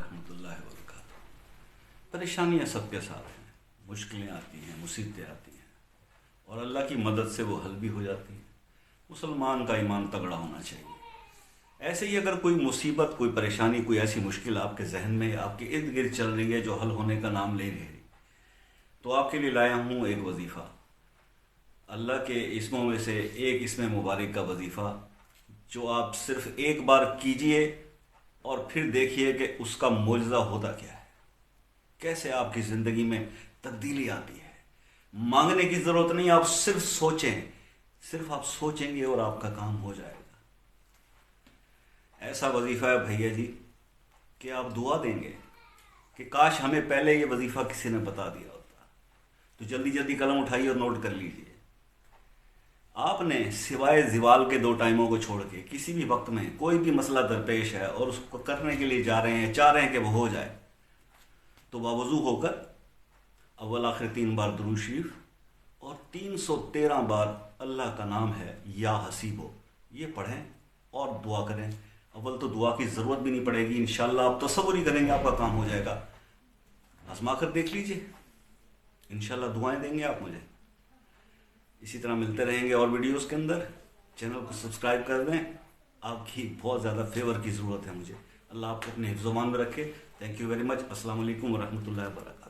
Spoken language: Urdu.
ورحمۃ اللہ وبرکاتہ۔ پریشانیاں سب کے ساتھ ہیں، مشکلیں آتی ہیں، مصیبتیں آتی ہیں، اور اللہ کی مدد سے وہ حل بھی ہو جاتی ہیں۔ مسلمان کا ایمان تگڑا ہونا چاہیے۔ ایسے ہی اگر کوئی مصیبت، کوئی پریشانی، کوئی ایسی مشکل آپ کے ذہن میں، آپ کے ارد گرد چل رہی ہے جو حل ہونے کا نام لے رہی ہے، تو آپ کے لیے لایا ہوں ایک وظیفہ، اللہ کے اسموں میں سے ایک اسم مبارک کا وظیفہ، جو آپ صرف ایک بار کیجئے اور پھر دیکھیے کہ اس کا معجزہ ہوتا کیا ہے، کیسے آپ کی زندگی میں تبدیلی آتی ہے۔ مانگنے کی ضرورت نہیں، آپ صرف سوچیں، صرف آپ سوچیں گے اور آپ کا کام ہو جائے گا۔ ایسا وظیفہ ہے بھیا جی کہ آپ دعا دیں گے کہ کاش ہمیں پہلے یہ وظیفہ کسی نے بتا دیا ہوتا۔ تو جلدی جلدی قلم اٹھائیے اور نوٹ کر لیجئے۔ آپ نے سوائے زوال کے 2 ٹائموں کو چھوڑ کے کسی بھی وقت میں کوئی بھی مسئلہ درپیش ہے اور اس کو کرنے کے لیے جا رہے ہیں، چاہ رہے ہیں کہ وہ ہو جائے، تو باوضو ہو کر اول آخر 3 بار درود شریف اور 313 بار اللہ کا نام ہے یا حسیبو، یہ پڑھیں اور دعا کریں۔ اول تو دعا کی ضرورت بھی نہیں پڑے گی، انشاءاللہ آپ تصور ہی کریں گے آپ کا کام ہو جائے گا۔ آزما کر دیکھ لیجئے، انشاءاللہ دعائیں دیں گے آپ مجھے۔ اسی طرح ملتے رہیں گے اور ویڈیوز کے اندر۔ چینل کو سبسکرائب کر دیں، آپ کی بہت زیادہ فیور کی ضرورت ہے مجھے۔ اللہ آپ کو اپنے حفظ و امان میں رکھے۔ Thank you very much. السلام علیکم ورحمۃ اللہ وبرکاتہ۔